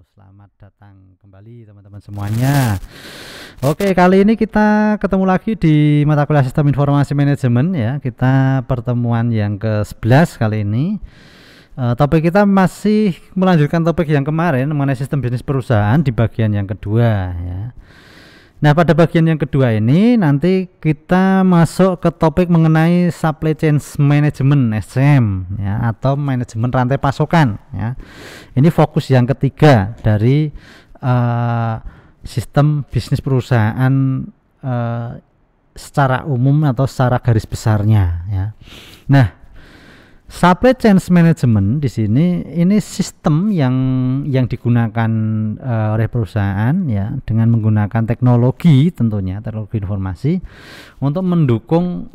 Selamat datang kembali teman-teman semuanya. Oke, kali ini kita ketemu lagi di mata kuliah Sistem Informasi Manajemen ya. Kita pertemuan yang ke-11 kali ini. Topik kita masih melanjutkan topik yang kemarin mengenai sistem bisnis perusahaan di bagian yang kedua ya. Nah, pada bagian yang kedua ini nanti kita masuk ke topik mengenai supply chain management (SCM) ya, atau manajemen rantai pasokan ya. Ini fokus yang ketiga dari sistem bisnis perusahaan secara umum atau secara garis besarnya ya. Nah, supply chain management di sini ini sistem yang digunakan oleh perusahaan ya, dengan menggunakan teknologi, tentunya teknologi informasi untuk mendukung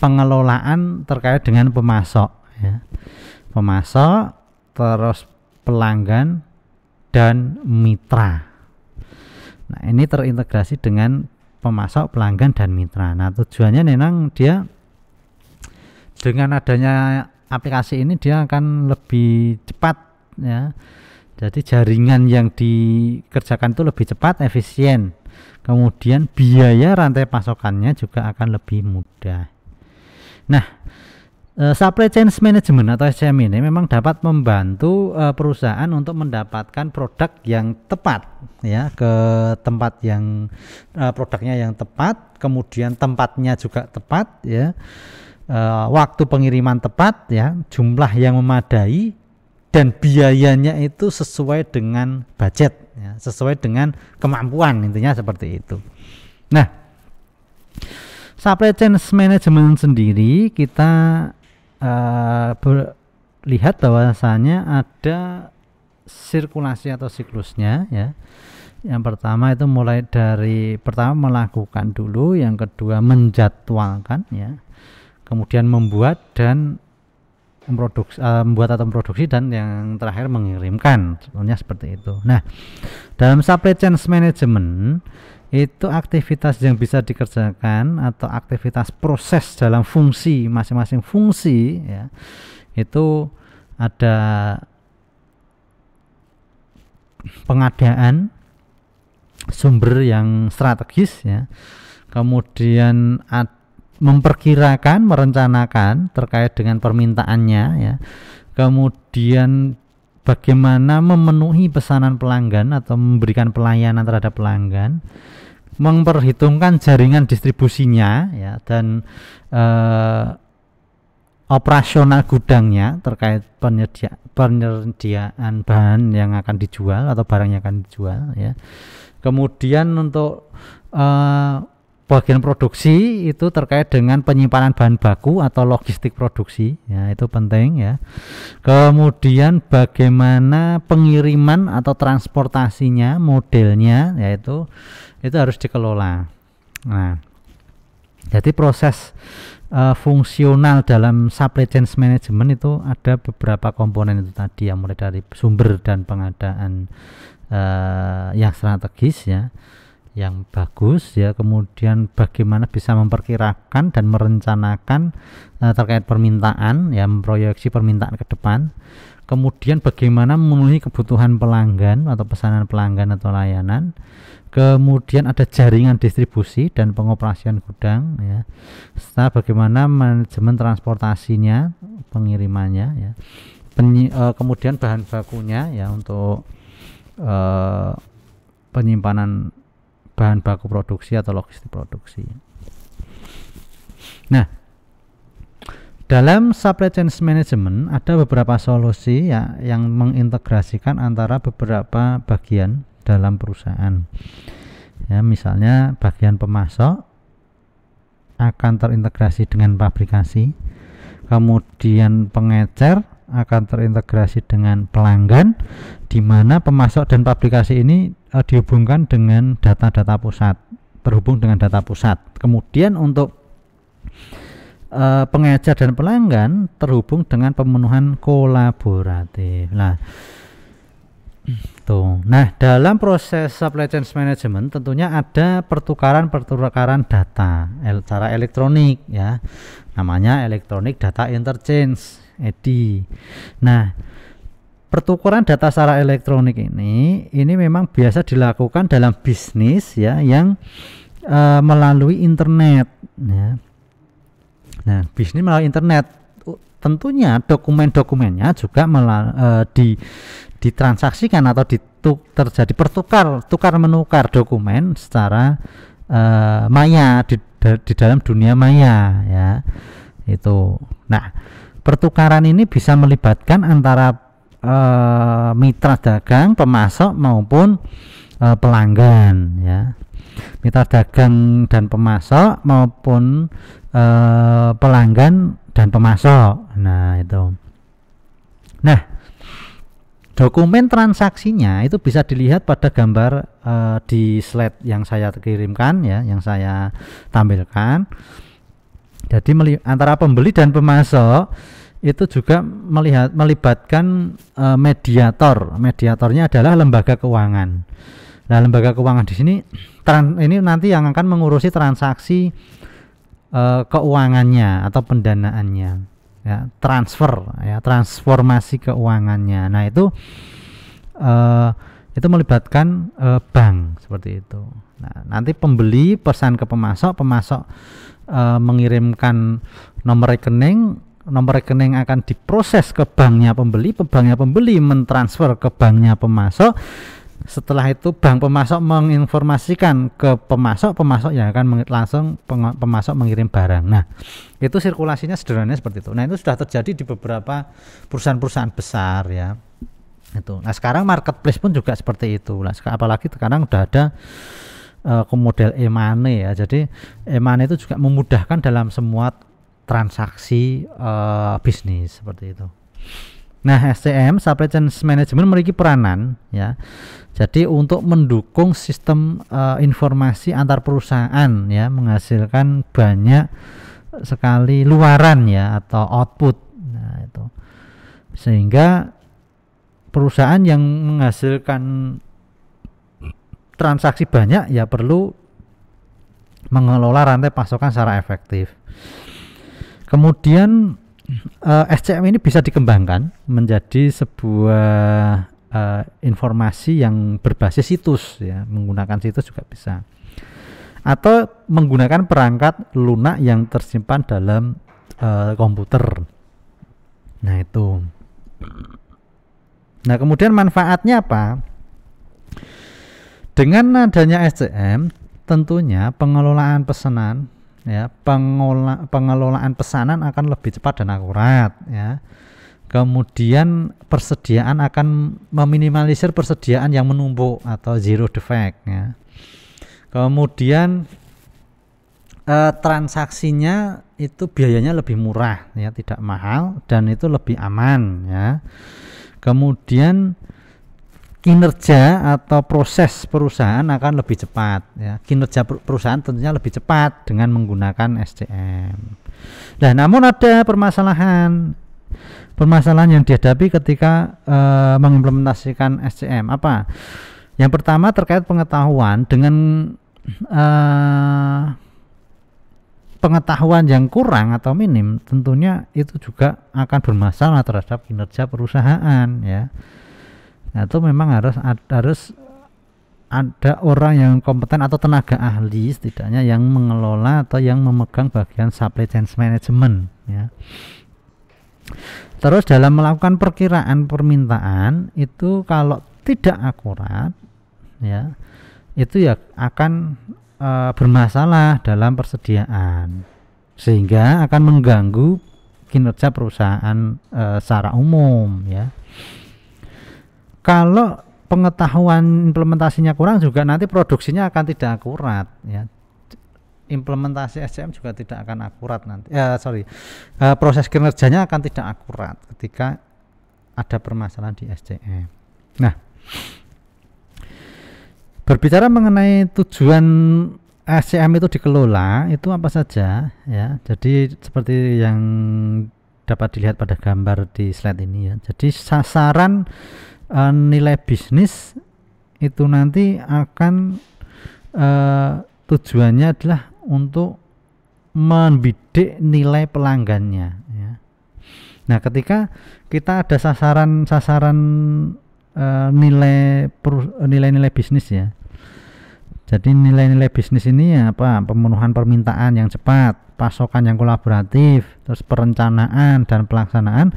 pengelolaan terkait dengan pemasok ya. Pemasok, terus pelanggan dan mitra. Nah, ini terintegrasi dengan pemasok, pelanggan dan mitra. Nah, tujuannya memang dia dengan adanya aplikasi ini dia akan lebih cepat ya. Jadi jaringan yang dikerjakan itu lebih cepat, efisien. Kemudian biaya rantai pasokannya juga akan lebih mudah. Nah, supply chain management atau SCM ini memang dapat membantu perusahaan untuk mendapatkan produk yang tepat ya, ke tempat yang produknya yang tepat, kemudian tempatnya juga tepat ya. Waktu pengiriman tepat ya, jumlah yang memadai dan biayanya itu sesuai dengan budget ya, sesuai dengan kemampuan, intinya seperti itu. Nah, supply chain management sendiri kita lihat bahwasanya ada sirkulasi atau siklusnya ya. Yang pertama itu mulai dari pertama melakukan dulu, yang kedua menjadwalkan ya, kemudian membuat dan membuat atau memproduksi, dan yang terakhir mengirimkan, sebenarnya seperti itu. Nah, dalam supply chain management itu aktivitas yang bisa dikerjakan atau aktivitas proses dalam fungsi masing-masing fungsi ya, itu ada pengadaan sumber yang strategis ya, kemudian memperkirakan, merencanakan terkait dengan permintaannya ya. Kemudian bagaimana memenuhi pesanan pelanggan atau memberikan pelayanan terhadap pelanggan, memperhitungkan jaringan distribusinya ya, dan operasional gudangnya terkait penyediaan bahan yang akan dijual atau barang yang akan dijual ya. Kemudian untuk bagian produksi itu terkait dengan penyimpanan bahan baku atau logistik produksi ya, itu penting ya. Kemudian bagaimana pengiriman atau transportasinya, modelnya yaitu itu harus dikelola. Nah, jadi proses fungsional dalam supply chain management itu ada beberapa komponen itu tadi, yang mulai dari sumber dan pengadaan yang strategis ya, yang bagus ya, kemudian bagaimana bisa memperkirakan dan merencanakan terkait permintaan ya, memproyeksi permintaan ke depan, kemudian bagaimana memenuhi kebutuhan pelanggan atau pesanan pelanggan atau layanan, kemudian ada jaringan distribusi dan pengoperasian gudang ya, serta bagaimana manajemen transportasinya, pengirimannya ya, kemudian bahan bakunya ya, untuk penyimpanan bahan baku produksi atau logistik produksi. Nah, dalam supply chain management ada beberapa solusi ya, yang mengintegrasikan antara beberapa bagian dalam perusahaan. Ya, misalnya bagian pemasok akan terintegrasi dengan pabrikasi, kemudian pengecer akan terintegrasi dengan pelanggan, di mana pemasok dan pabrikasi ini dihubungkan dengan data-data pusat, terhubung dengan data pusat. Kemudian untuk pengecer dan pelanggan terhubung dengan pemenuhan kolaboratif. Nah, dalam proses supply chain management tentunya ada pertukaran data secara elektronik ya, namanya electronic data interchange (EDI). Nah, pertukaran data secara elektronik ini memang biasa dilakukan dalam bisnis ya yang melalui internet ya. Nah, bisnis melalui internet tentunya dokumen-dokumennya juga ditransaksikan atau terjadi tukar menukar dokumen secara maya di dalam dunia maya ya itu. Nah, pertukaran ini bisa melibatkan antara mitra dagang, pemasok maupun pelanggan ya. Mitra dagang dan pemasok maupun pelanggan dan pemasok. Nah, itu. Nah, dokumen transaksinya itu bisa dilihat pada gambar di slide yang saya kirimkan ya, yang saya tampilkan. Jadi antara pembeli dan pemasok itu juga melibatkan mediator. Mediatornya adalah lembaga keuangan. Nah, lembaga keuangan di sini ini nanti yang akan mengurusi transaksi keuangannya atau pendanaannya, ya, transformasi keuangannya. Nah, itu melibatkan bank seperti itu. Nah, nanti pembeli pesan ke pemasok, pemasok mengirimkan nomor rekening akan diproses ke banknya pembeli, banknya pembeli mentransfer ke banknya pemasok. Setelah itu bank pemasok menginformasikan ke pemasok yang akan langsung pemasok mengirim barang. Nah, itu sirkulasinya sederhananya seperti itu. Nah, itu sudah terjadi di beberapa perusahaan-perusahaan besar ya. Itu. Nah, sekarang marketplace pun juga seperti itu. Nah, apalagi sekarang udah ada model e-money ya. Jadi e-money itu juga memudahkan dalam semua transaksi bisnis seperti itu. Nah, SCM Supply Chain Management memiliki peranan ya. Jadi untuk mendukung sistem informasi antar perusahaan ya, menghasilkan banyak sekali luaran ya atau output. Nah, itu. Sehingga perusahaan yang menghasilkan transaksi banyak ya perlu mengelola rantai pasokan secara efektif. Kemudian SCM ini bisa dikembangkan menjadi sebuah informasi yang berbasis situs ya, menggunakan situs juga bisa, atau menggunakan perangkat lunak yang tersimpan dalam komputer. Nah, itu. Nah, kemudian manfaatnya apa? Dengan adanya SCM, tentunya pengelolaan pesanan ya, pengelolaan pesanan akan lebih cepat dan akurat ya. Kemudian persediaan akan meminimalisir persediaan yang menumpuk atau zero defect ya. Kemudian transaksinya itu biayanya lebih murah ya, tidak mahal dan itu lebih aman ya. Kemudian kinerja atau proses perusahaan akan lebih cepat ya. Kinerja perusahaan tentunya lebih cepat dengan menggunakan SCM. Nah, namun ada permasalahan yang dihadapi ketika mengimplementasikan SCM. Apa? Yang pertama terkait pengetahuan. Dengan pengetahuan yang kurang atau minim, tentunya itu juga akan bermasalah terhadap kinerja perusahaan ya. Nah, itu memang harus ada orang yang kompeten atau tenaga ahli setidaknya yang mengelola atau yang memegang bagian supply chain management ya. Terus dalam melakukan perkiraan permintaan itu kalau tidak akurat ya, itu ya akan bermasalah dalam persediaan, sehingga akan mengganggu kinerja perusahaan secara umum ya. Kalau pengetahuan implementasinya kurang juga nanti produksinya akan tidak akurat ya. Implementasi SCM juga tidak akan akurat nanti. Proses kinerjanya akan tidak akurat ketika ada permasalahan di SCM. Nah, berbicara mengenai tujuan SCM itu dikelola, itu apa saja ya. Jadi seperti yang dapat dilihat pada gambar di slide ini ya. Jadi sasaran nilai bisnis itu nanti akan tujuannya adalah untuk membidik nilai pelanggannya ya. Nah, ketika kita ada sasaran nilai-nilai bisnis ya. Jadi nilai-nilai bisnis ini ya apa? Pemenuhan permintaan yang cepat, pasokan yang kolaboratif, terus perencanaan dan pelaksanaan.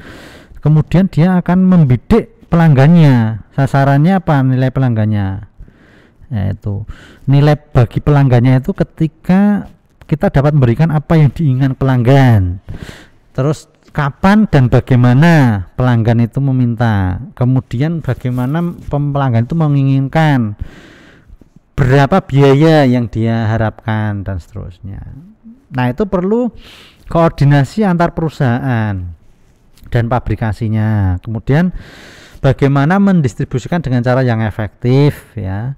Kemudian dia akan membidik pelanggannya. Sasarannya apa? Nilai pelanggannya. Yaitu nilai bagi pelanggannya itu ketika kita dapat memberikan apa yang diinginkan pelanggan. Terus kapan dan bagaimana pelanggan itu meminta. Kemudian bagaimana pelanggan itu menginginkan. Berapa biaya yang dia harapkan dan seterusnya. Nah, itu perlu koordinasi antar perusahaan dan pabrikasinya. Kemudian bagaimana mendistribusikan dengan cara yang efektif ya,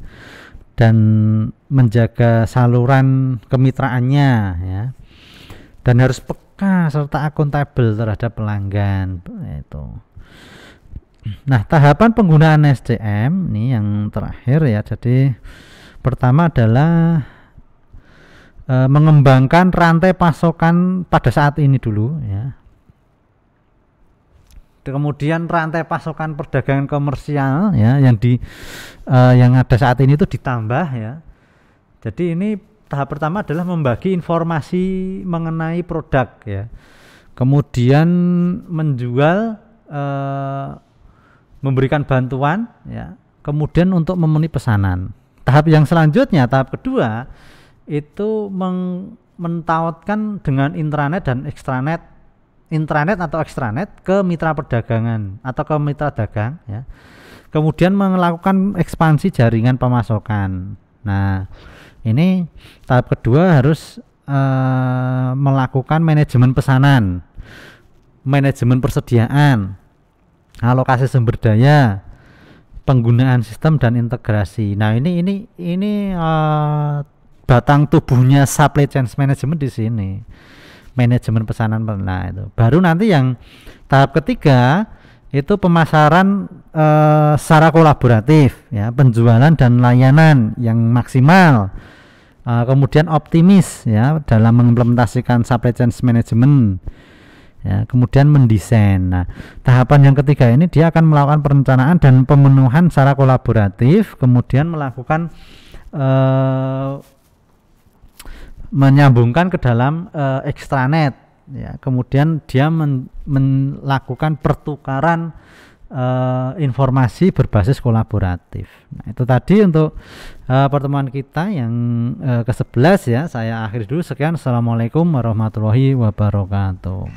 dan menjaga saluran kemitraannya ya, dan harus peka serta akuntabel terhadap pelanggan itu. Nah, tahapan penggunaan SCM ini yang terakhir ya. Jadi pertama adalah mengembangkan rantai pasokan pada saat ini dulu ya. Kemudian rantai pasokan perdagangan komersial ya yang ada saat ini itu ditambah ya. Jadi ini tahap pertama adalah membagi informasi mengenai produk ya. Kemudian menjual, memberikan bantuan ya. Kemudian untuk memenuhi pesanan. Tahap yang selanjutnya, tahap kedua itu mentautkan dengan intranet dan ekstranet, intranet atau ekstranet ke mitra perdagangan atau ke mitra dagang ya. Kemudian melakukan ekspansi jaringan pemasokan. Nah, ini tahap kedua harus melakukan manajemen pesanan, manajemen persediaan, alokasi sumber daya, penggunaan sistem dan integrasi. Nah, ini batang tubuhnya supply chain management di sini. Manajemen pesanan. Nah, itu. Baru nanti yang tahap ketiga itu pemasaran secara kolaboratif ya, penjualan dan layanan yang maksimal. Kemudian optimis ya dalam mengimplementasikan supply chain management. Ya, kemudian mendesain. Nah, tahapan yang ketiga ini dia akan melakukan perencanaan dan pemenuhan secara kolaboratif, kemudian melakukan menyambungkan ke dalam extranet ya. Kemudian dia melakukan pertukaran informasi berbasis kolaboratif. Nah, itu tadi untuk pertemuan kita yang ke-11 ya. Saya akhiri dulu, sekian. Assalamualaikum warahmatullahi wabarakatuh.